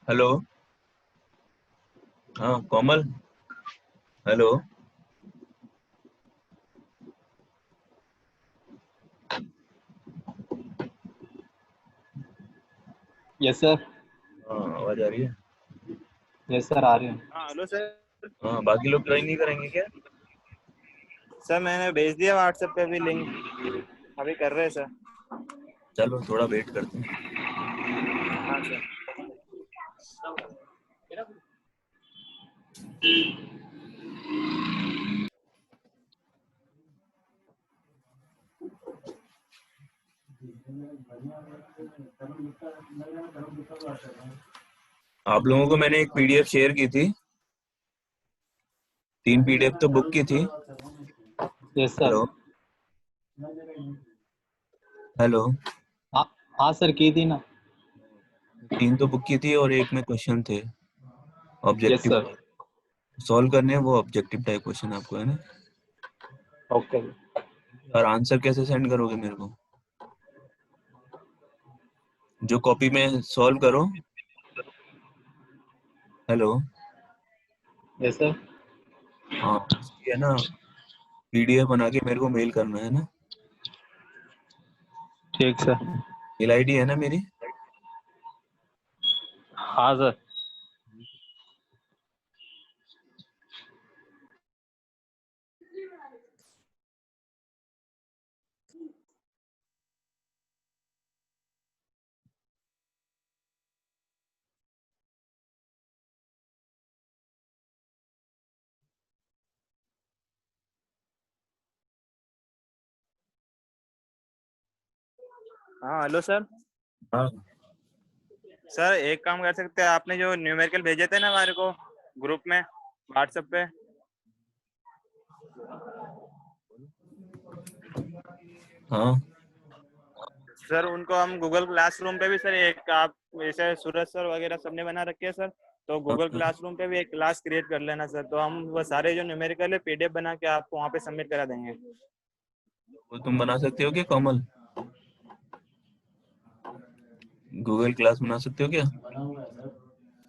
Hello. हाँ कोमल। Hello. Yes sir. हाँ आवाज आ रही है? यस सर आ रहे हैं। हाँ हेलो सर। हाँ बाकी लोग ज्वाइन नहीं करेंगे क्या? सर मैंने भेज दिया व्हाट्सएप पे भी लिंक, अभी कर रहे हैं सर। चलो थोड़ा वेट करते हैं। हाँ सर। आप लोगों को मैंने एक पीडीएफ शेयर की थी, 3 पीडीएफ तो बुक की थी। Yes sir. Hello hello. हाँ सर की थी ना। 3 तो बुक की थी और एक में क्वेश्चन थे यस ऑब्जेक्टिव सर। सॉल्व करने हैं, वो ऑब्जेक्टिव टाइप क्वेश्चन आपको है ना। ओके। और आंसर कैसे सेंड करोगे मेरे को? जो कॉपी में सॉल्व करो। हेलो। Yes sir. हाँ, उसकी है ना पीडीएफ बना के मेरे को मेल करना है ना। ठीक सर। मेल आईडी है ना मेरी? हाँ सर। हाँ हेलो सर। हाँ सर एक काम कर सकते हैं, आपने जो न्यूमेरिकल भेजे थे ना हमारे को ग्रुप में व्हाट्सएप पे, हाँ सर उनको हम गूगल क्लासरूम पे भी सर एक आप जैसे सूरज सर वगैरह सबने बना रखे हैं सर, तो गूगल हाँ। क्लासरूम पे भी एक क्लास क्रिएट कर लेना सर, तो हम वो सारे जो न्यूमेरिकल है पीडीएफ बना के आपको वहाँ पे सबमिट करा देंगे। वो तुम बना सकते हो क्या कमल? गूगल क्लास बना सकते हो क्या? हाँ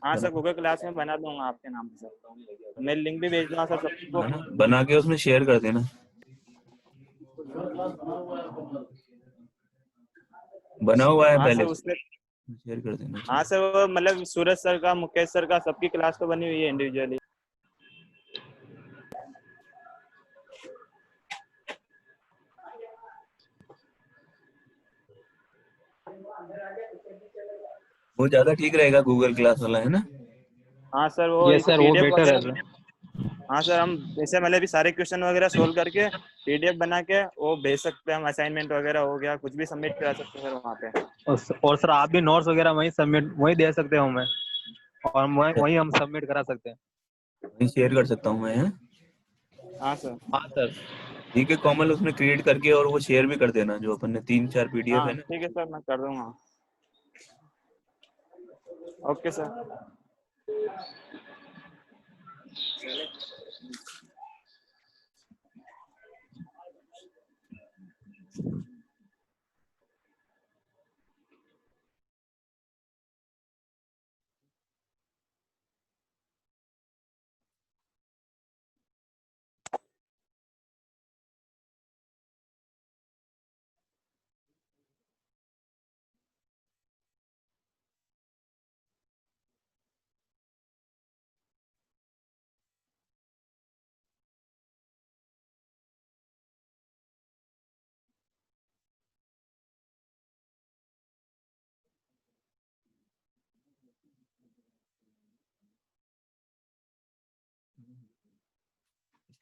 बना सर गूगल क्लास में बना दूंगा आपके नाम से सर, मैं लिंक भी भेज दूंगा सर सबको। है ना, बना के उसमें शेयर कर देना। बना हुआ है हाँ पहले सर से, उसमें, शेयर कर देना। हाँ सर वो मतलब सूरज सर का मुकेश सर का सबकी क्लास तो बनी हुई है इंडिविजुअली। वो ज्यादा ठीक रहेगा गूगल क्लास वाला, है ना? हाँ सर वो यस जैसे सर, वो पीडीएफ बेटर है वगैरह, सर। हाँ सर हम जैसे मतलब भी सारे क्वेश्चन वगैरह सोल्व करके पीडीएफ बना के वो भेज सकते हैं हम, असाइनमेंट वगैरह हो गया कुछ भी सबमिट करा सकते हैं सर वहाँ पे। और सर आप भी नोट्स वगैरह वहीं सबमिट वहीं दे सकते हो हमें, और वहीं हम सबमिट करा सकते हैं। वही शेयर कर सकता हूँ मैं, है? हाँ सर। हाँ सर। ठीक है कोमल, उसमें क्रिएट करके और वो शेयर भी कर देना जो अपन ने 3-4 पीडीएफ है हाँ ना। ठीक है सर मैं कर दूंगा। Okay sir.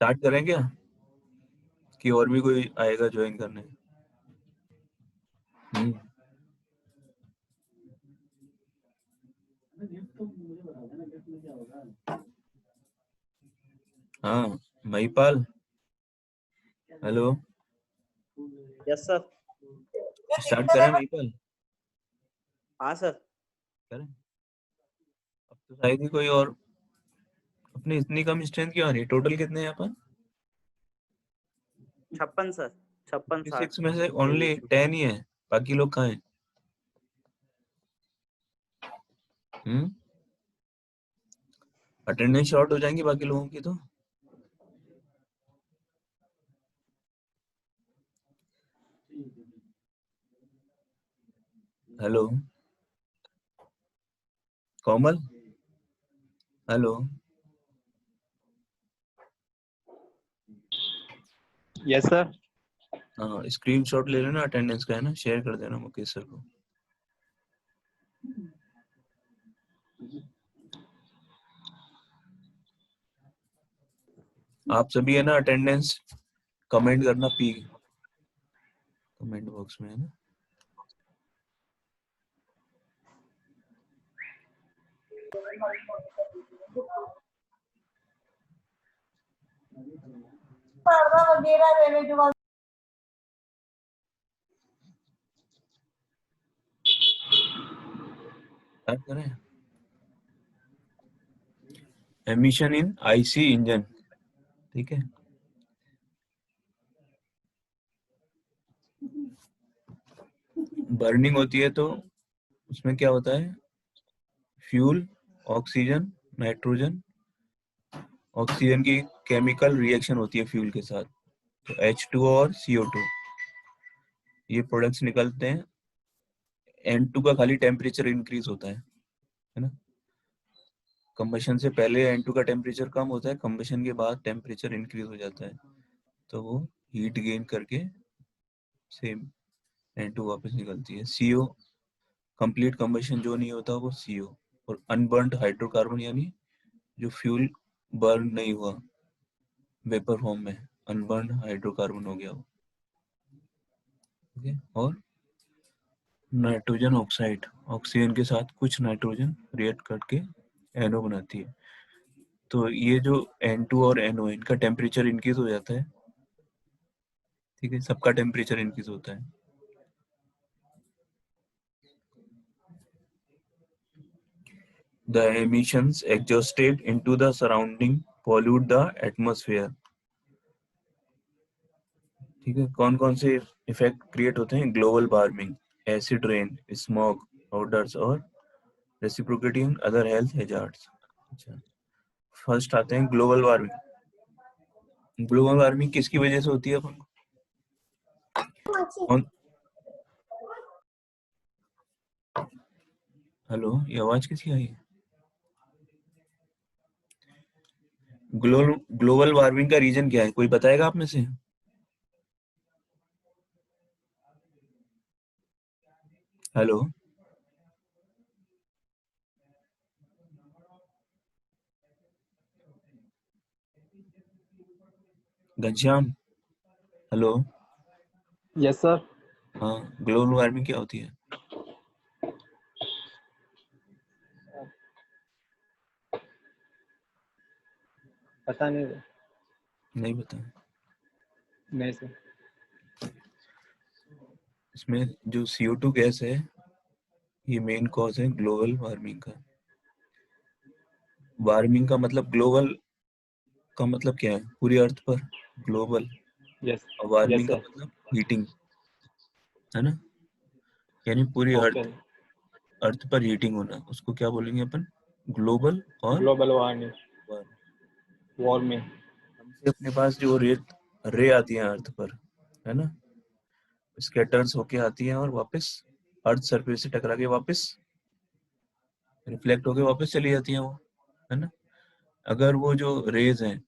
स्टार्ट करें क्या, कि और भी कोई आएगा ज्वाइन करने? हम्म। हाँ Mahipal, hello. Yes sir. Start करें महिपाल? हाँ सर। करें। अब तो शायद ही कोई और, अपनी इतनी कम स्ट्रेंथ क्यों आ रही है? टोटल कितने हैं अपन? 56 सर, 56 60। 56 में से ओनली 10 ही है, बाकी लोग कहाँ हैं? हम्म। अटेंडेंस शॉर्ट हो जाएंगी बाकी लोगों की तो। हेलो कोमल, हेलो। Yes sir. हाँ स्क्रीनशॉट ले लेना अटेंडेंस का, है ना, शेयर कर देना मुकेश सर को। आप सभी है ना अटेंडेंस कमेंट करना पी कमेंट बॉक्स में, है ना। स्टार्ट करें। एमिशन इन आईसी इंजन, ठीक है। बर्निंग होती है तो उसमें क्या होता है, फ्यूल, ऑक्सीजन, नाइट्रोजन, ऑक्सीजन की केमिकल रिएक्शन होती है फ्यूल के साथ, तो H2O और CO2 ये प्रोडक्ट्स निकलते हैं। N2 का खाली टेम्परेचर इंक्रीज होता है ना। कंबशन से पहले N2 का टेम्परेचर कम होता है, कंबशन के बाद टेम्परेचर इंक्रीज हो जाता है, तो वो हीट गेन करके सेम N2 वापस निकलती है। CO कंप्लीट कंबशन जो नहीं होता वो CO, और अनबर्न्ड हाइड्रोकार्बन यानी जो फ्यूल बर्न नहीं हुआ वेपर फॉर्म में, अनबर्न्ड हाइड्रोकार्बन हो गया वो। ओके, और नाइट्रोजन ऑक्साइड ऑक्सीजन के साथ कुछ नाइट्रोजन रिएक्ट करके NO बनाती है। तो ये जो N2 और NO इनका टेम्परेचर इंक्रीज हो जाता है, ठीक है, सबका टेम्परेचर इंक्रीज होता है। The emissions exhausted into the surrounding pollute the atmosphere। ठीक है, कौन कौन से इफेक्ट क्रिएट होते हैं, global warming, acid rain, smog, odours और रेसिप्रोकेटिंग अदर हेल्थ हैजार्ड्स। अच्छा, फर्स्ट आते हैं ग्लोबल वार्मिंग। ग्लोबल वार्मिंग किसकी वजह से होती है अपन कौन? हेलो, ये आवाज किसकी आई है? ग्लोबल वार्मिंग का रीजन क्या है, कोई बताएगा आप में से? Hello Ghanshyam, hello. Yes sir. हाँ, ग्लोबल वार्मिंग क्या होती है? पता नहीं। नहीं पता। नहीं सर। इसमें जो CO2 गैस है ये मेन कॉज है ग्लोबल वार्मिंग का। वार्मिंग का मतलब ग्लोबल का मतलब क्या है, पूरी अर्थ पर ग्लोबल, यस। और यस वार्मिंग का सर। मतलब हीटिंग, है ना, यानी पूरी ओके। अर्थ पर हीटिंग होना, उसको क्या बोलेंगे अपन, ग्लोबल और ग्लोबल वार्मिंग, वार्मिंग। वार्मिंग। हमसे अपने पास जो रे आती है अर्थ पर, है ना, स्कैटर्स होके आती हैं और वापस अर्थ सरफेस से टकरा के वापस रिफ्लेक्ट होके वापस चली जाती हैं वो, है ना। अगर वो जो रेज हैं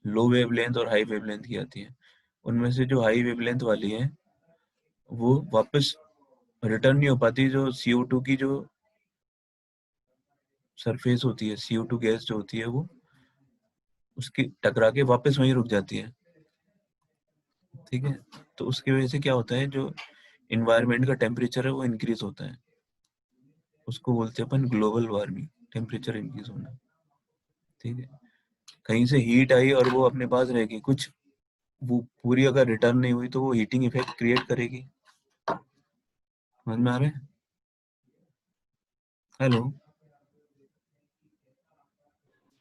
लो वेवलेंथ और हाई वेवलेंथ की आती है, उनमें से जो हाई वेवलेंथ वाली है वो वापस रिटर्न नहीं हो पाती, जो CO2 की जो सरफेस होती है, CO2 गैस जो होती है वो उसकी टकरा के वापस वहीं रुक जाती है, ठीक है। तो उसकी वजह से क्या होता है, जो इन्वायरमेंट का टेम्परेचर है वो इंक्रीज होता है, उसको बोलते हैं अपन ग्लोबल वार्मिंग, टेम्परेचर इंक्रीज होना, ठीक है। कहीं से हीट आई और वो अपने पास रहेगी कुछ, वो पूरी अगर रिटर्न नहीं हुई तो वो हीटिंग इफेक्ट क्रिएट करेगी। समझ में आ रहा है? हेलो।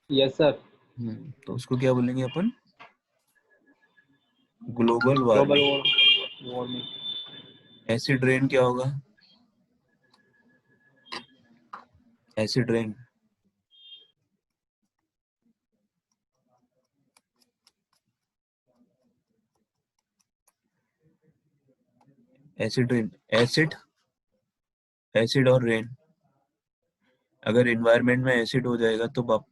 Yes sir. तो उसको क्या बोलेंगे अपन, global global warming. Warming. Acid rain क्या होगा, acid rain, acid rain, acid और रेन, अगर इन्वायरमेंट में एसिड हो जाएगा तो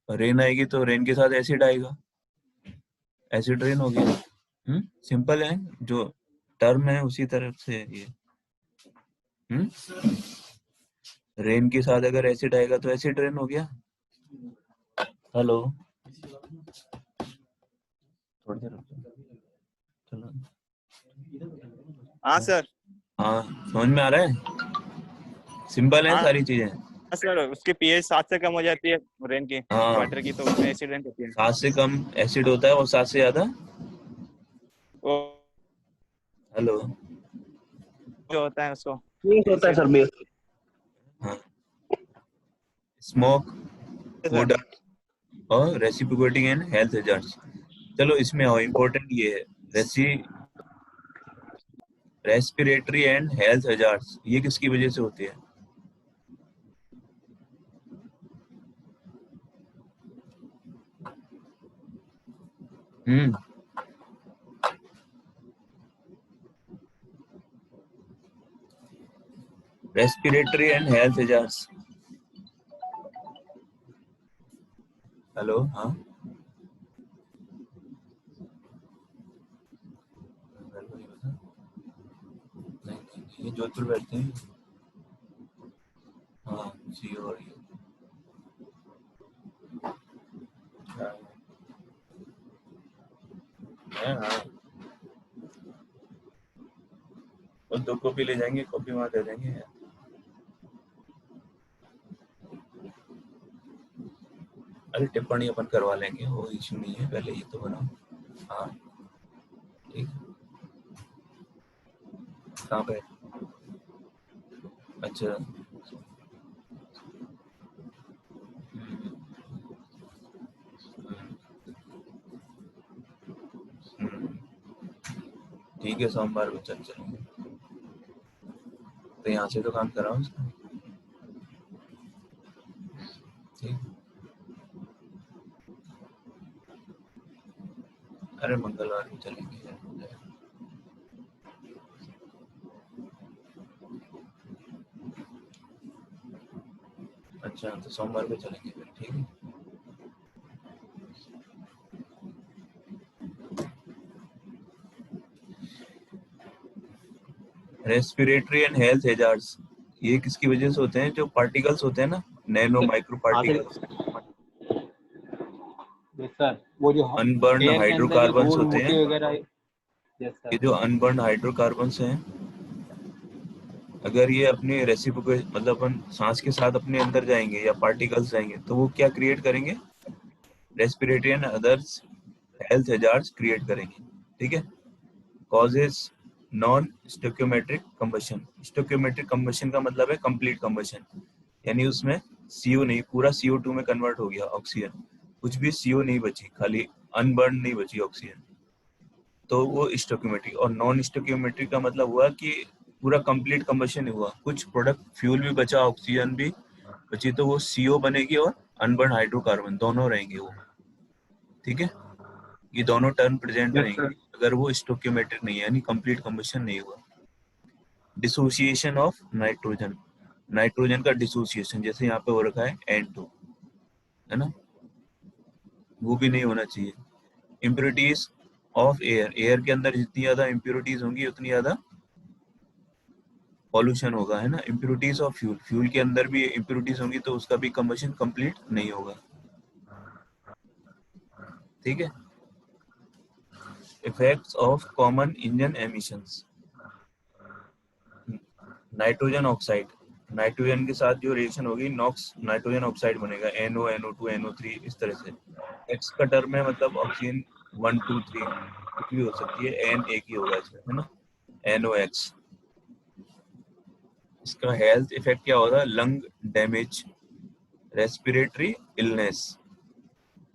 रेन आएगी, तो रेन के साथ एसिड आएगा, एसिड रेन हो गया। सिंपल है, जो टर्म है उसी तरफ से है ये। रेन के साथ अगर एसिड आएगा तो एसिड रेन हो गया। हेलो, थोड़ी देर रुक जाओ। चलो, हाँ सर। हाँ समझ में आ रहा है, सिंपल है हाँ सारी चीजें। सर, उसकी pH 7 से कम हो जाती है रेन की, हाँ, वाटर की, तो उसमें एसिड रेन होती है। 7 से कम एसिड होता है और 7 से ज्यादा, वो हेलो, जो होता है उसको ठीक होता है एसिड। Sir base. हाँ, स्मोक, सर ओडर और रेसिप्रोकेटिंग एंड हेल्थ हैजार्ड्स। चलो इसमें आओ, इम्पोर्टेंट ये है रेस्पिरेटरी एंड हेल्थ हजार्ड्स ये किसकी वजह से होती है? Respiratory and health hazards. Hello, हाँ नहीं, ये जोधपुर बैठते हैं। हाँ सीओ और ये हाँ, वो 2 कॉपी ले जाएंगे, कॉपी वहाँ दे देंगे। अरे टिप्पणी अपन करवा लेंगे, वो इशू नहीं है, पहले ये तो बनाओ। हाँ ठीक है। कहाँ पे? अच्छा ठीक है, सोमवार को चल चलेंगे। तो यहाँ से तो काम कराओ उसका। ठीक, अरे मंगलवार को चलेंगे। अच्छा तो सोमवार को चलेंगे फिर, ठीक है। रेस्पिरेटरी एंड हेल्थ हैजार्ड्स ये किसकी वजह से होते हैं? जो पार्टिकल्स होते हैं ना, nano micro particles, yes sir, वो जो अनबर्न एयर के अंदर जो हाइड्रोकार्बन्स धूल होते हैं। मिट्टी वगैरह, यस ये सर, जो अनबर्न हाइड्रोकार्बन्स हैं, अगर ये अपने रेसिप्रोकेट मतलब अपन सांस के साथ अपने अंदर जाएंगे या पार्टिकल्स जाएंगे तो वो क्या क्रिएट करेंगे? Respiratory and others health hazards create करेंगे, ठीक है। Causes non stoichiometric combustion. Stoichiometric combustion का मतलब है कंप्लीट कंबशन, यानी उसमें CO नहीं, पूरा CO2 में कन्वर्ट हो गया ऑक्सीजन, कुछ भी CO नहीं बची, खाली अनबर्न नहीं बची ऑक्सीजन, तो वो स्टोकियोमेट्रिक। और नॉन स्टोकियोमेट्रिक का मतलब हुआ कि पूरा कंप्लीट कंबशन नहीं हुआ, कुछ प्रोडक्ट फ्यूल भी बचा, ऑक्सीजन भी बची, तो वो CO बनेगी और अनबर्न हाइड्रोकार्बन दोनों रहेंगे वो, ठीक है। ये दोनों टर्म प्रेजेंट यस रहेंगे सर, अगर वो स्टोकियोमेट्रिक नहीं है, यानी कंप्लीट कंबशन नहीं हुआ। डिसोसिएशन ऑफ नाइट्रोजन, नाइट्रोजन का डिसोसिएशन जैसे यहाँ पे हो रखा है N2, है ना, वो भी नहीं होना चाहिए। इम्प्योरिटीज ऑफ एयर, एयर के अंदर जितनी ज्यादा इम्प्योरिटीज होंगी उतनी ज्यादा पॉल्यूशन होगा, है ना। इम्प्योरिटीज ऑफ फ्यूल, फ्यूल के अंदर भी इम्प्योरिटीज होंगी तो उसका भी कंबशन कंप्लीट नहीं होगा, ठीक है। Effects of common engine emissions, nitrogen oxide, nitrogen के साथ जो रिएक्शन होगी नॉक्स नाइट्रोजन ऑक्साइड बनेगा, NO NO2 NO3 इस तरह से। एक्स का टर्म में मतलब ऑक्सीजन 1 2 3 कुछ भी हो सकती है, N एक ही होगा इसमें, है ना, NOx। इसका हेल्थ इफेक्ट क्या होगा? लंग डैमेज, रेस्पिरेटरी इलनेस,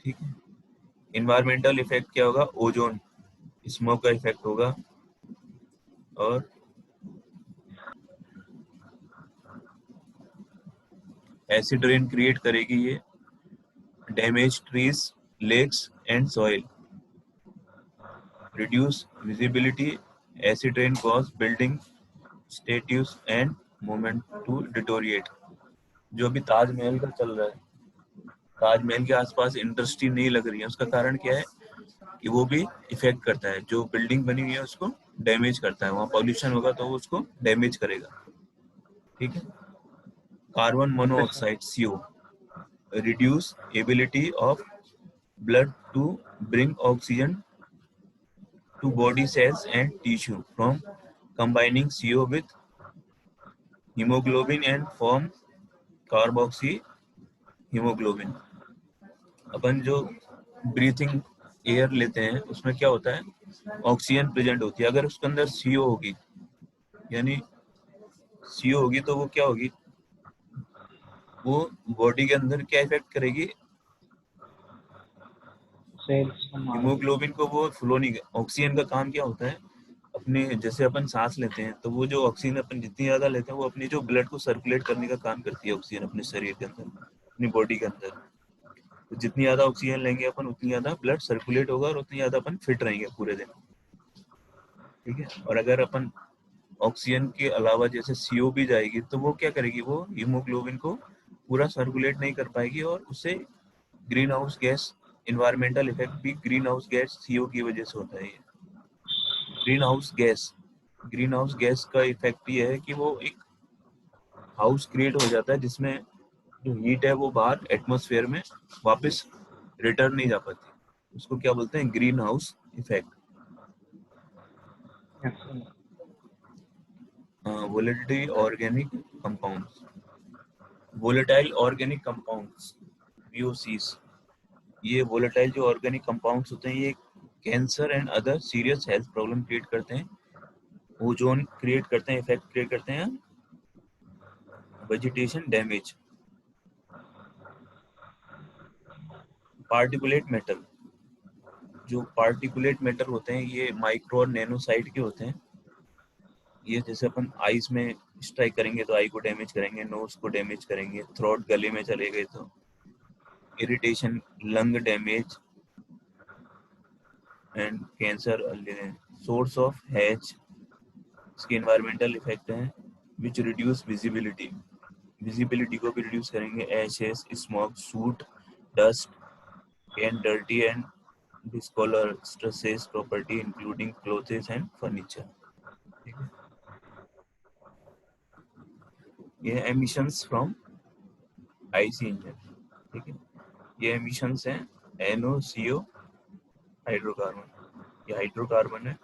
ठीक है। इन्वायरमेंटल इफेक्ट क्या होगा? ओजोन, स्मोक का इफेक्ट होगा, और एसिड रेन क्रिएट करेगी ये, damage trees, lakes and soil, reduce visibility, acid rain cause building statues and movement to deteriorate. जो अभी ताजमहल का चल रहा है, ताजमहल के आसपास इंडस्ट्री नहीं लग रही है, उसका कारण क्या है कि वो भी इफेक्ट करता है, जो बिल्डिंग बनी हुई है उसको डैमेज करता है, वहाँ पॉल्यूशन होगा तो वो उसको डैमेज करेगा, ठीक है। Carbon monoxide CO reduce ability of blood to bring oxygen to body cells and tissue from combining CO with hemoglobin and form carboxy hemoglobin। अपन जो ब्रीथिंग एयर लेते हैं उसमें क्या होता है? ऑक्सीजन प्रेजेंट होती है, अगर उसके अंदर CO होगी, यानी CO होगी तो वो क्या होगी? वो बॉडी के अंदर क्या इफेक्ट करेगी? सेल्स को मार देगा। हीमोग्लोबिन को वो फ्लो नहीं, ऑक्सीजन का काम क्या होता है अपने जैसे अपन सांस लेते हैं तो वो जो ऑक्सीजन अपन जितनी ज्यादा लेते हैं वो अपनी जो ब्लड को सर्कुलेट करने का काम करती है ऑक्सीजन अपने शरीर के अंदर, अपनी बॉडी के अंदर। तो जितनी ज्यादा ऑक्सीजन लेंगे अपन उतनी ज्यादा ब्लड सर्कुलेट होगा और उतनी ज्यादा अपन फिट रहेंगे पूरे दिन। ठीक है। और अगर अपन ऑक्सीजन के अलावा जैसे CO भी जाएगी तो वो क्या करेगी, वो हीमोग्लोबिन को पूरा सर्कुलेट नहीं कर पाएगी और उससे green house gas, environmental effect भी ग्रीन हाउस गैस CO की वजह से होता है। ग्रीन हाउस गैस का इफेक्ट ये है कि वो एक हाउस क्रिएट हो जाता है जिसमें जो हीट है वो बाहर एटमॉस्फेयर में वापस रिटर्न नहीं जा पाती। उसको क्या बोलते हैं, green house effect. Volatility organic compounds, volatile organic compounds, VOCs। ये वोलेटाइल जो ऑर्गेनिक कंपाउंड्स होते हैं ये cancer and other serious health problem create करते हैं, ओजोन क्रिएट करते हैं, इफेक्ट क्रिएट करते हैं, वेजिटेशन डैमेज। पार्टिकुलेट मैटर, जो पार्टिकुलेट मैटर होते हैं ये माइक्रो और नैनो साइज के होते हैं। ये जैसे अपन आईज में स्ट्राइक करेंगे तो आई को डैमेज करेंगे, नोज को डैमेज करेंगे, थ्रोट गले में चले गए तो irritation, lung damage and cancer. Source of hatch, इसके एनवायरमेंटल इफेक्ट हैं विच रिड्यूस विजिबिलिटी, विजिबिलिटी को भी रिड्यूस करेंगे। Ashes, smoke, suit, dust and dirty and discolor stresses property including clothes and furniture। ठीक है। ये emissions from IC इंजन। ठीक है। ये emissions हैं NOCO हाइड्रोकार्बन, ये हाइड्रोकार्बन है।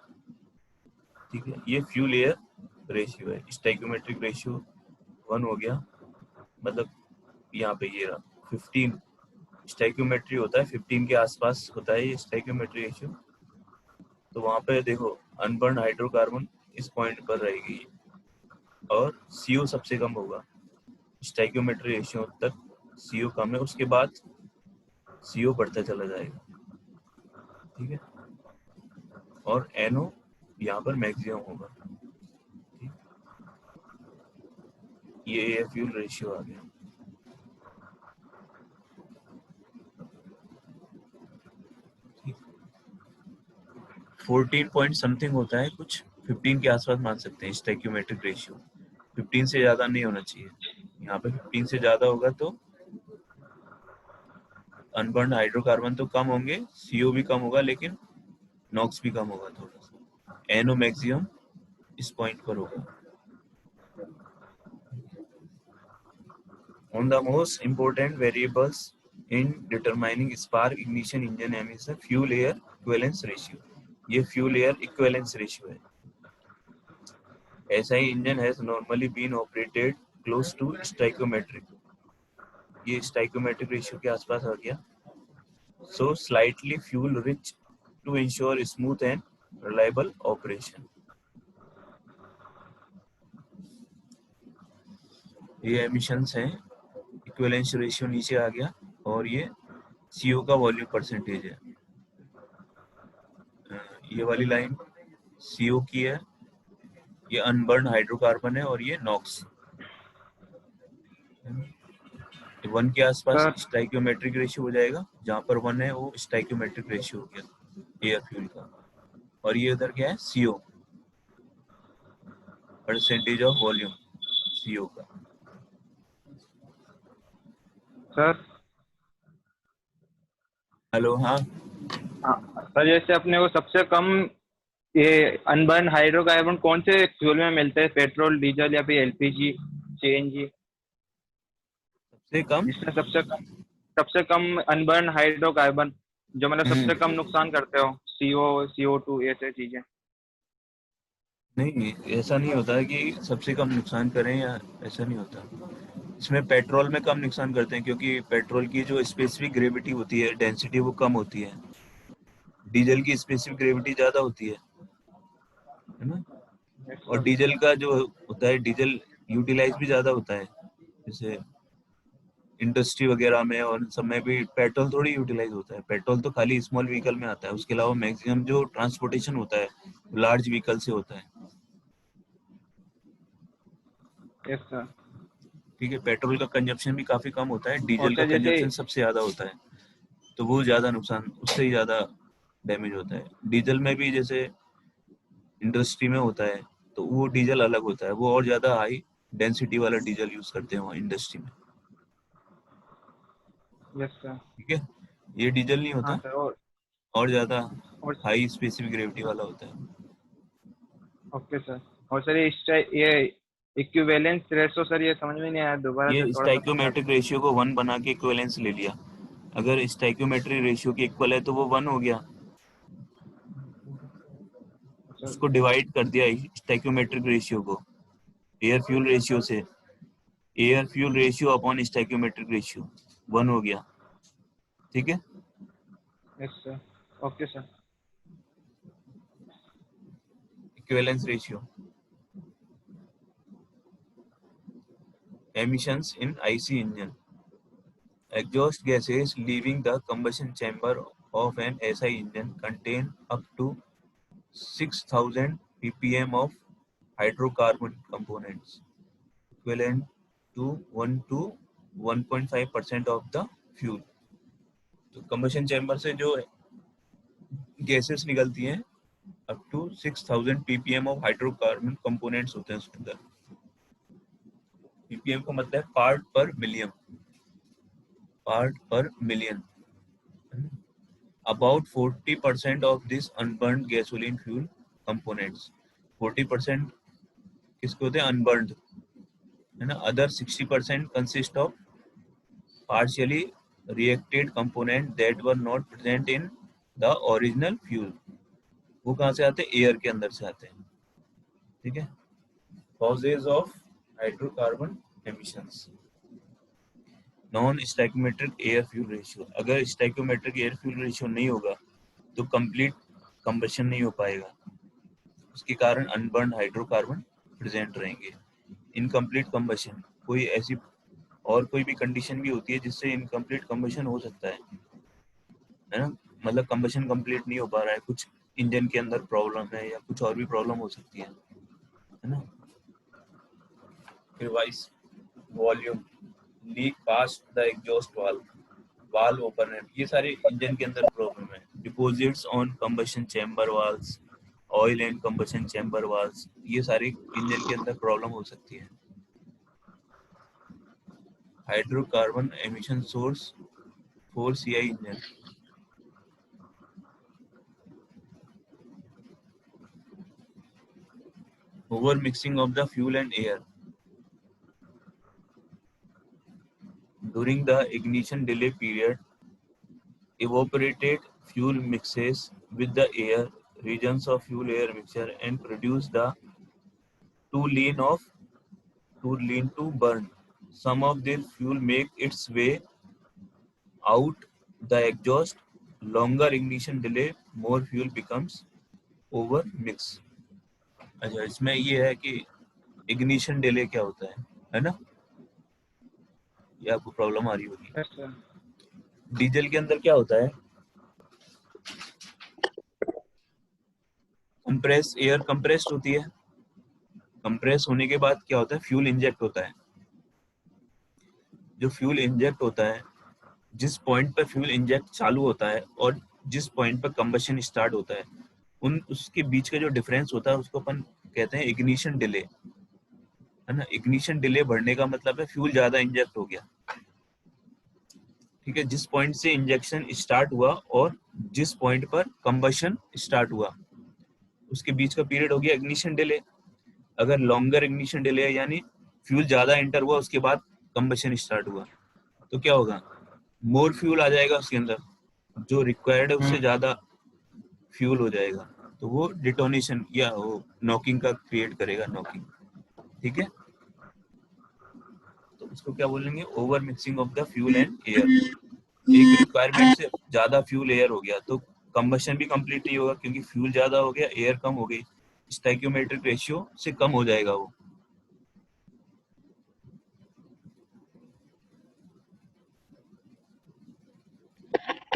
ठीक है। ये फ्यूल एयर रेशियो है, स्टोइकोमेट्रिक रेशियो 1 हो गया, मतलब यहाँ पे ये रहा 15 स्टोइकोमेट्री होता है, 15 के आसपास होता है ये स्टोइकोमेट्री रेशियो। तो वहां पे देखो अनबर्न हाइड्रोकार्बन इस पॉइंट पर रहेगी और CO सबसे कम होगा, स्टोइकोमेट्री रेशियो तक CO कम है, उसके बाद CO बढ़ता चला जाएगा। ठीक है। और NO यहाँ पर मैक्सिमम होगा। ठीक? ये एयर फ्यूल रेशियो आ गया। 14 पॉइंट समथिंग होता है, कुछ 15 के आसपास मान सकते हैं स्टोइकोमेट्रिक रेशियो। 15 से ज्यादा नहीं होना चाहिए। यहाँ पे 15 से ज्यादा होगा तो अनबर्न हाइड्रोकार्बन तो कम होंगे, CO भी कम होगा, लेकिन नॉक्स भी कम होगा थोड़ा सा। NO मैक्सिमम इस पॉइंट पर होगा। On the most important variables in determining spark ignition engine aim is the fuel air equivalence ratio। ये fuel air equivalence ratio है। SI engine has normally been operated close to stoichiometric, ये stoichiometric ratio के आसपास आ गया। So slightly fuel rich to ensure smooth and reliable operation। ये emissions हैं, equivalence ratio नीचे आ गया और ये CO का वॉल्यूम परसेंटेज है। ये वाली लाइन CO की है, ये अनबर्न हाइड्रोकार्बन है और ये नॉक्स। 1 के आसपास स्टोइकोमेट्रिक रेशियो हो जाएगा, जहां पर 1 है वो स्टोइकोमेट्रिक रेशियो हो गया एयर फ्यूल का। और ये उधर क्या है, CO, percentage of volume CO का। Sir hello. हाँ सर, जैसे अपने को सबसे कम ये अनबर्न हाइड्रोकार्बन कौन से फ्यूल में मिलते हैं, पेट्रोल, डीजल या फिर LPG, CNG? सबसे कम, जिसमें सबसे कम अनबर्न हाइड्रोकार्बन जो मतलब सबसे कम नुकसान करते हो, CO2 ऐसे चीजें। नहीं ऐसा नहीं होता है कि सबसे कम नुकसान करें, या ऐसा नहीं होता। इसमें पेट्रोल में कम नुकसान करते हैं क्योंकि पेट्रोल की जो स्पेसिफिक ग्रेविटी होती है, डेंसिटी, वो कम होती है। डीजल की स्पेसिफिक ग्रेविटी ज्यादा होती है ना। और डीजल का जो होता है, डीजल यूटिलाइज भी ज्यादा होता है, जैसे इंडस्ट्री वगैरह में और सब में भी पेट्रोल थोड़ी यूटिलाइज होता है। पेट्रोल तो खाली स्मॉल व्हीकल में आता है, उसके अलावा मैक्सिमम जो ट्रांसपोर्टेशन होता है लार्ज व्हीकल से होता है। Yes sir. ठीक है, पेट्रोल का कंजप्शन भी काफी कम होता है, और डीजल का सर जैसे कंजप्शन सबसे ज्यादा होता है, तो वो ज्यादा नुकसान, उससे ही ज्यादा डैमेज होता है। डीजल में भी जैसे इंडस्ट्री में होता है तो वो डीजल अलग होता है, वो और ज्यादा हाई डेंसिटी वाला डीजल यूज करते हैं वहाँ इंडस्ट्री में। Yes sir. ठीक है, ये डीजल नहीं हाँ होता, सर। और ज्यादा और हाई स्पेसिफिक ग्रेविटी वाला होता है। Okay sir. और सर ये इक्विवेलेंस रेशो सर, ये समझ में नहीं आया, दोबारा से ये थोड़ा सा समझा स्टाइक्योमेट्रिक दीजिए। रेशियो को 1 बना के इक्विवेलेंस ले लिया। अगर स्टाइक्योमेट्रिक रेशियो के इक्वल है तो वो 1 हो गया, सर। उसको डिवाइड कर दिया स्टाइक्योमेट्रिक रेशियो को एयर फ्यूल रेशियो से, air fuel ratio upon stoichiometric ratio 1 हो गया। ठीक है, yes sir. Okay sir. Equivalence ratio. Emissions in IC engine, exhaust gases leaving the combustion chamber of an SI engine contain up to 6,000 ppm of hydrocarbon components, equivalent to 1.5% of the fuel। तो combustion chamber से जो gases निकलती हैं up to 6,000 ppm of hydrocarbon components होते हैं उसके अंदर। ppm का मतलब है पार्ट पर million. About 40% of this unburned gasoline fuel components, 40% किसके होते हैं? अनबर्न्ड, है ना। Other 60% consist of partially reacted component that were not present in the original fuel। वो कहाँ से आते हैं? एयर के अंदर से आते हैं। ठीक है, causes of hydrocarbon emissions। Non stoichiometric air fuel ratio, अगर स्टैइकोमेट्रिक एयर फ्यूल रेशियो नहीं होगा तो कंप्लीट कंबशन नहीं हो पाएगा, उसके कारण अनबर्न हाइड्रोकार्बन प्रेजेंट रहेंगे। इनकम्प्लीट कंबशन, कोई ऐसी और कोई भी कंडीशन भी होती है जिससे इनकम्प्लीट कंबशन हो सकता है ना, मतलब कंबशन कंप्लीट नहीं हो पा रहा है, कुछ इंजन के अंदर प्रॉब्लम है या कुछ और भी प्रॉब्लम हो सकती है ना। फिर vice volume, leak past the exhaust valve open है, ये सारे इंजन के अंदर प्रॉब्लम है। Deposits on combustion chamber valves, oil and combustion chamber valves, ये सारे इंजन के अंदर प्रॉब्लम हो सकती है। Hydrocarbon emission source for CI engine, over mixing of the fuel and air during the ignition delay period, evaporated fuel mixes with the air regions of fuel air mixture and produce the too lean to burn. Some of this fuel make its way out the exhaust. Longer ignition delay, more fuel becomes over mix। अच्छा, इसमें ये है कि ignition delay क्या होता है ना, ये आपको प्रॉब्लम आ रही होगी। Yes sir. डीजल के अंदर क्या होता है? कंप्रेस एयर कंप्रेस्ड होती है, कंप्रेस होने के बाद क्या होता है? फ्यूल इंजेक्ट होता है। जो फ्यूल इंजेक्ट होता है, जिस पॉइंट पर फ्यूल इंजेक्ट चालू होता है और जिस पॉइंट पर कंबशन स्टार्ट होता है, उन उसके बीच का जो डिफरेंस होता है उसको अपन कहते हैं इग्निशन डिले, है ना। इग्निशन डिले बढ़ने का मतलब है फ्यूल ज्यादा इंजेक्ट हो गया। ठीक है, जिस पॉइंट से इंजेक्शन स्टार्ट हुआ और जिस पॉइंट पर कंबशन स्टार्ट हुआ उसके बीच का पीरियड हो गया इग्निशन डिले। अगर लॉन्गर इग्निशन डिले है यानी फ्यूल ज्यादा एंटर हुआ उसके बाद कंबशन स्टार्ट हुआ, तो क्या होगा? मोर फ्यूल आ जाएगा उसके अंदर, जो रिक्वायर्ड है उससे ज्यादा फ्यूल हो जाएगा, तो वो डिटोनेशन या वो नॉकिंग का क्रिएट करेगा, नॉकिंग। ठीक है, तो उसको क्या बोलेंगे? Over mixing of the fuel and air. एक रिक्वायरमेंट से ज्यादा फ्यूल एयर हो गया तो कंबशन भी कंप्लीट नहीं होगा, क्योंकि फ्यूल ज्यादा हो गया, एयर कम हो गई, स्टोइकियोमेट्रिक रेशियो से कम हो जाएगा वो।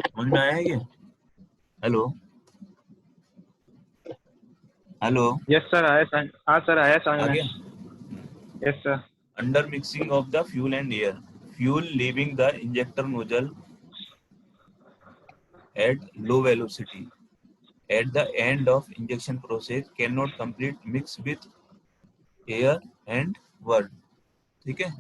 समझ में आया ये? हेलो, हेलो, यस सर आया, हाँ सर आया समझ आ में। गया? Yes sir. Under mixing of the fuel and air, fuel leaving the injector nozzle at low velocity at the end of injection process cannot complete mix with air and word. ठीक है?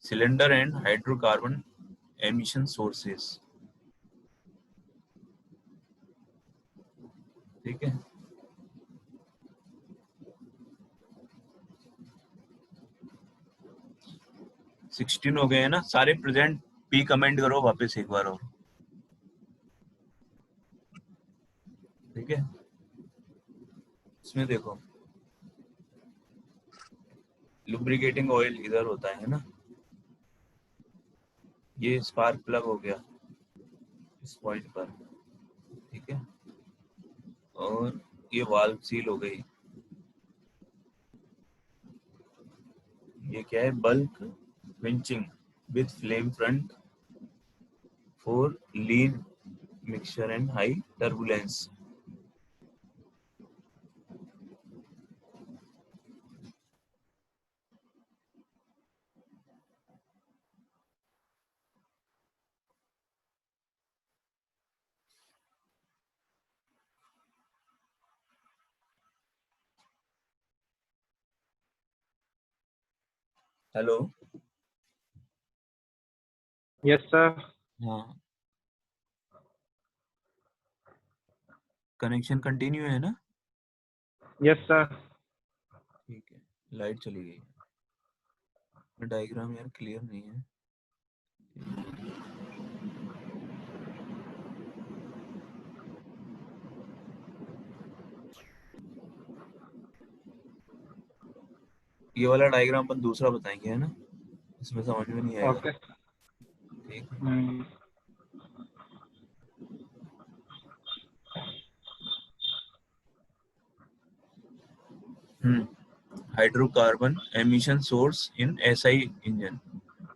cylinder and hydrocarbon emission sources. ठीक है? Sixteen हो गए हैं ना सारे? Present P comment करो वापस एक बार और। ठीक है, इसमें देखो लुब्रिकेटिंग ऑयल इधर होता है ना, ये स्पार्क प्लग हो गया इस पॉइंट पर। ठीक है, और ये वाल्व सील हो गई। ये क्या है? Bulk quenching with flame front for lean mixture and high turbulence. Hello, yes sir. हाँ, कनेक्शन कंटिन्यू है ना? Yes sir. ठीक है, लाइट चली गई। डायग्राम यार क्लियर नहीं है। ये वाला डायग्राम अपन दूसरा बताएंगे है ना, इसमें समझ में नहीं आएगा। ओके। ठीक है, hydrocarbon emission source in SI engine.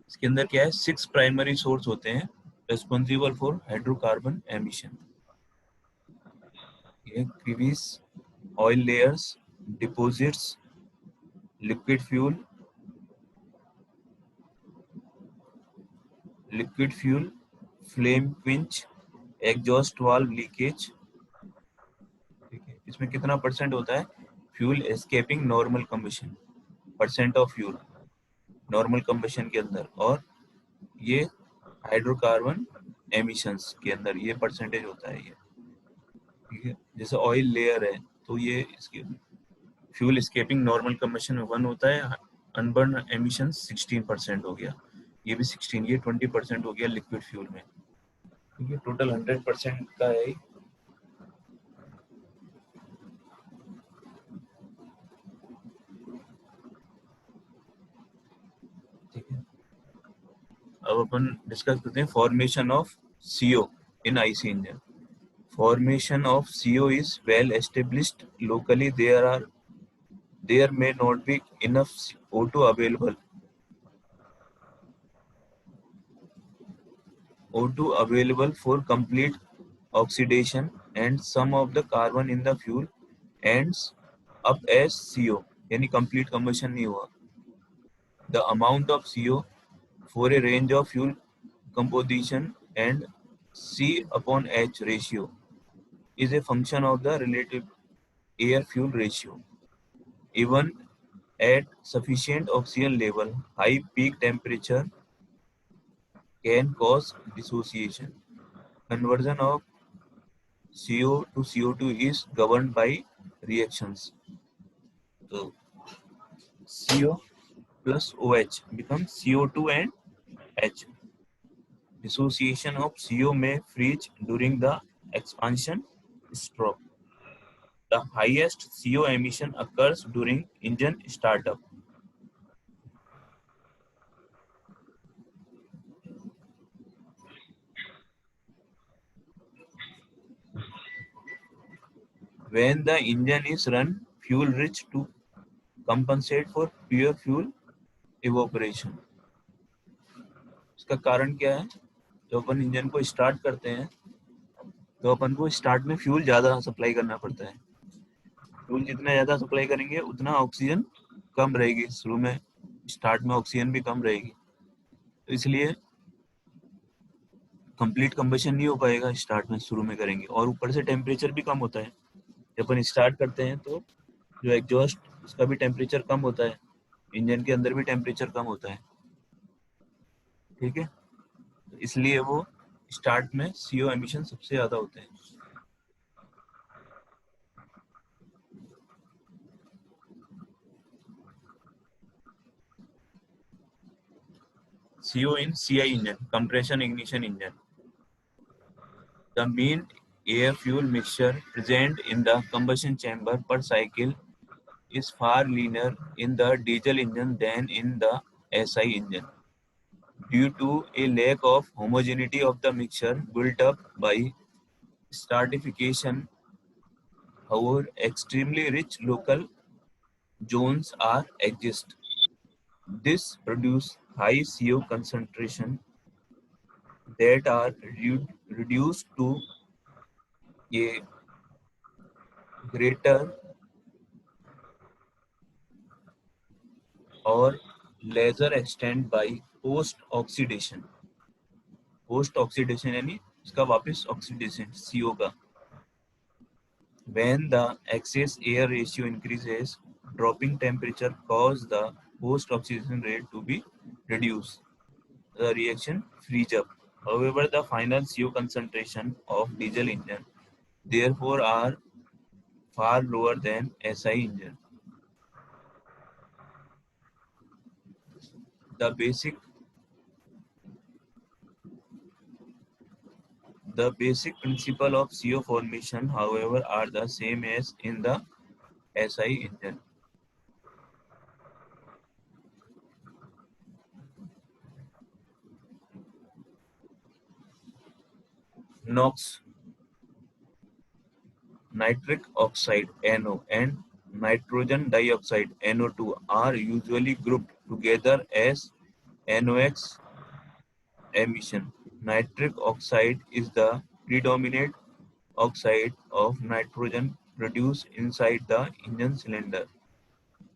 इसके अंदर क्या है? 6 प्राइमरी सोर्स होते हैं रेस्पॉन्सिबल फॉर हाइड्रोकार्बन एमिशन। ये crevices, oil layers, deposits, liquid fuel, flame quench, exhaust valve leakage. ठीक है, इसमें कितना परसेंट होता है? Fuel escaping normal combustion, percent of fuel normal combustion के अंदर, और ये हाइड्रोकार्बन एमिशंस के अंदर ये परसेंटेज होता है ये। ठीक है, जैसे ऑयल लेयर है तो ये इसके फ्यूल एस्केपिंग नॉर्मल कम्बशन में 1 होता है, अनबर्न एमिशन 16% हो गया, ये भी 16, ये 20% हो गया लिक्विड फ्यूल में। ठीक है, टोटल 100% का है। ठीक है, अब अपन डिस्कस करते हैं formation of CO in IC engine. Formation of CO is well established locally. There may not be enough O2 available. O2 available for complete oxidation, and some of the carbon in the fuel ends up as CO. यानी complete combustion नहीं हुआ. The amount of CO for a range of fuel composition and C upon H ratio is a function of the relative air fuel ratio. Even at sufficient oxygen level, high peak temperature can cause dissociation. Conversion of CO to CO2 is governed by reactions. So CO plus OH becomes CO2 and H. Dissociation of CO may freeze during the expansion stroke. The highest CO emission occurs during engine startup. When the engine is run fuel rich to compensate for pure fuel evaporation. इसका कारण क्या है? जो अपन engine को start करते हैं तो अपन को स्टार्ट में फ्यूल ज्यादा सप्लाई करना पड़ता है. फ्यूल जितना ज्यादा सप्लाई करेंगे उतना ऑक्सीजन कम रहेगी. शुरू में स्टार्ट में ऑक्सीजन भी कम रहेगी, तो इसलिए कंप्लीट कंबशन नहीं हो पाएगा स्टार्ट में शुरू में करेंगे. और ऊपर से टेम्परेचर भी कम होता है. जब अपन स्टार्ट करते हैं तो जो एग्जॉस्ट उसका भी टेम्परेचर कम होता है, इंजन के अंदर भी टेम्परेचर कम होता है. ठीक है, तो इसलिए वो स्टार्ट में CO एमिशन सबसे ज्यादा होते हैं. CO in CI engine, compression ignition engine. The mean air fuel mixture present in the combustion chamber per cycle is far leaner in the diesel engine than in the SI engine, due to a lack of homogeneity of the mixture built up by stratification. However, extremely rich local zones are exist. This produce high CO concentration that are reduced to a greater or lesser extent by post oxidation. Post oxidation यानी इसका वापस oxidation CO का. When the excess air ratio increases, dropping temperature cause the post oxidation rate to be reduced. The reaction freeze up. However, the final CO concentration of diesel engine therefore are far lower than SI engine. The basic principle of CO formation, however, are the same as in the SI engine. NOx, nitric oxide NO, and nitrogen dioxide NO2 are usually grouped together as NOx emission. Nitric oxide is the predominant oxide of nitrogen produced inside the engine cylinder.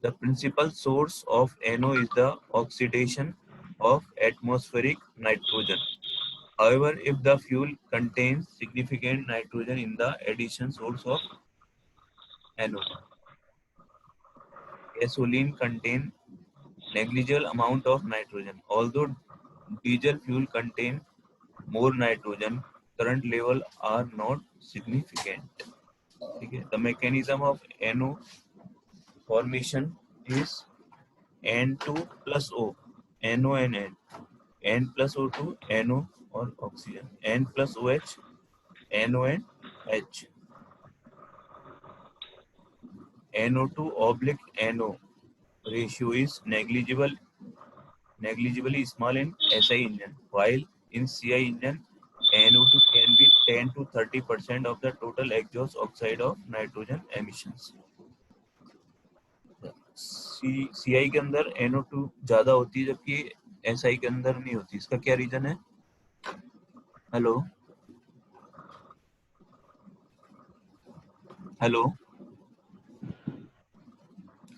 The principal source of NO is the oxidation of atmospheric nitrogen. However, if the fuel contains significant nitrogen in the addition source of NO, gasoline contains negligible amount of nitrogen. Although diesel fuel contains more nitrogen, current level are not significant. Okay. The mechanism of NO formation is N2 plus O, NO and N, N plus O2, NO or oxygen, N plus OH, NO and H. NO2 oblique NO ratio is negligibly small in SI engine, while in CI engine NO2 can be 10 to 30% of the total exhaust oxide of nitrogen emissions. CI के अंदर NO2 ज्यादा होती है जबकि SI के अंदर नहीं होती. इसका क्या रीजन है? Hello hello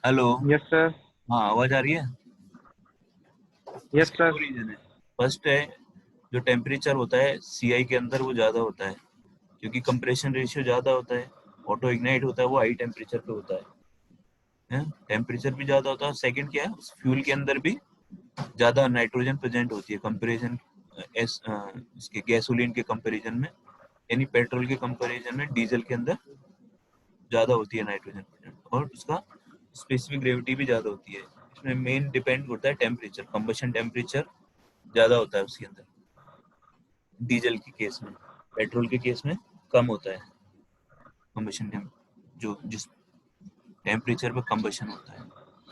hello. Yes sir. हाँ, आवाज आ रही है? यस इसके दो सर. रीजन है. फर्स्ट है जो टेम्परेचर होता है CI के अंदर वो ज्यादा होता है क्योंकि कंप्रेशन रेशियो ज्यादा होता है. ऑटो इग्नाइट होता है वो हाई टेम्परेचर पे होता है, टेम्परेचर भी ज्यादा होता है. सेकंड क्या है, उस फ्यूल के अंदर भी ज्यादा नाइट्रोजन प्रेजेंट होती है कंपैरिजन इसके गैसोलीन के कंपैरिजन में, यानी पेट्रोल के कंपैरिजन में डीजल के अंदर ज्यादा होती है नाइट्रोजन प्रेजेंट. और उसका स्पेसिफिक ग्रेविटी भी ज्यादा होती है. इसमें मेन डिपेंड होता है टेम्परेचर. कंबशन टेम्परेचर ज्यादा होता है उसके अंदर डीजल के केस में. पेट्रोल के केस में कम होता है कंबशन जो जिस टेम्परेचर पे कंबशन होता है.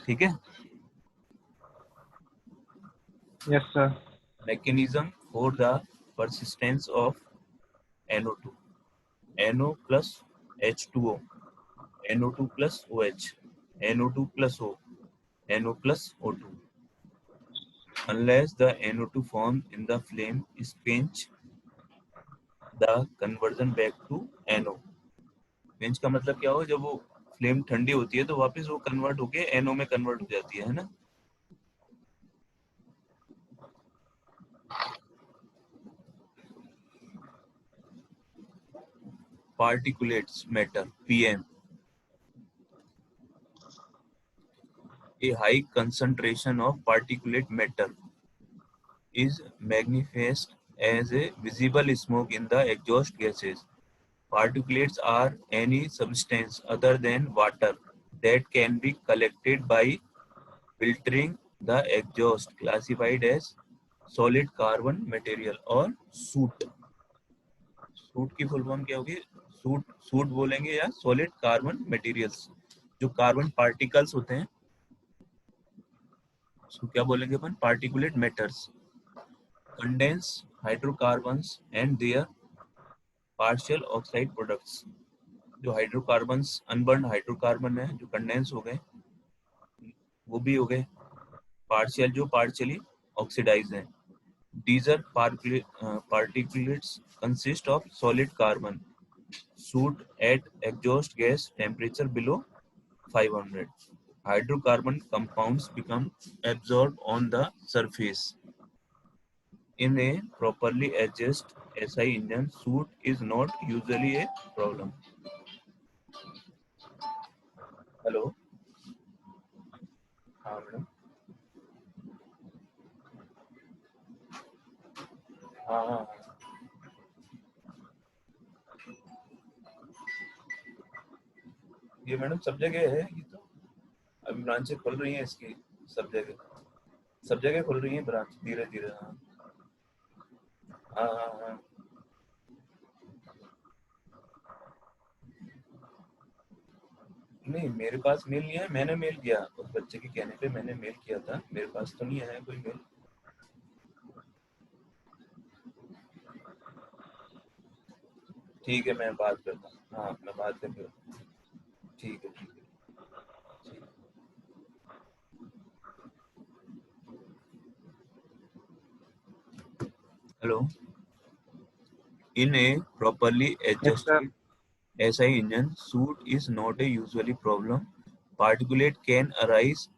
ठीक है. Yes sir. Mechanism for the persistence of NO2, NO plus H2O, NO2 plus OH, NO2 plus O, NO plus O2. Unless the NO2 formed in the flame is quenched, the conversion back to NO. quench का मतलब क्या होगा, जब वो flame ठंडी होती है तो वापस वो कन्वर्ट होके NO में कन्वर्ट हो जाती है ना। Particulates matter, PM. A high concentration of particulate matter is manifest as a visible smoke in the exhaust gases. Particulates are any substance other than water that can be collected by filtering the exhaust, classified as solid carbon material or soot. Soot की full form क्या होगी? Soot बोलेंगे या solid carbon materials, जो carbon particles होते हैं उसको क्या बोलेंगे अपन? Particulate matters. Condensed hydrocarbons and their partial oxide products. जो हाइड्रोकार्बन्स, अनबर्न हाइड्रोकार्बन है जो कंडेंस हो गए, वो भी हो गए पार्शियल, जो पार्शियली ऑक्सीडाइज हैं। These are particulates consist of solid carbon soot at exhaust gas temperature below 500. Hydrocarbon compounds become absorbed on the surface. In a properly adjusted SI engine, soot is not usually a problem. Hello? हाँ madam. हाँ हाँ ये madam सब जगह है, ये तो अभी ब्रांचें खुल रही हैं इसकी, सब जगह खुल रही हैं ब्रांच धीरे धीरे। हाँ हाँ हाँ हाँ। नहीं मेरे पास मेल नहीं है, मैंने मेल किया उस बच्चे के कहने पे, मैंने मेल किया था, मेरे पास तो नहीं आया कोई मेल। ठीक है मैं बात करता हूँ, हाँ मैं बात करके, ठीक है ठीक है। Hello. In a properly adjusted SI engine, soot is not a usually problem. Particulate can arise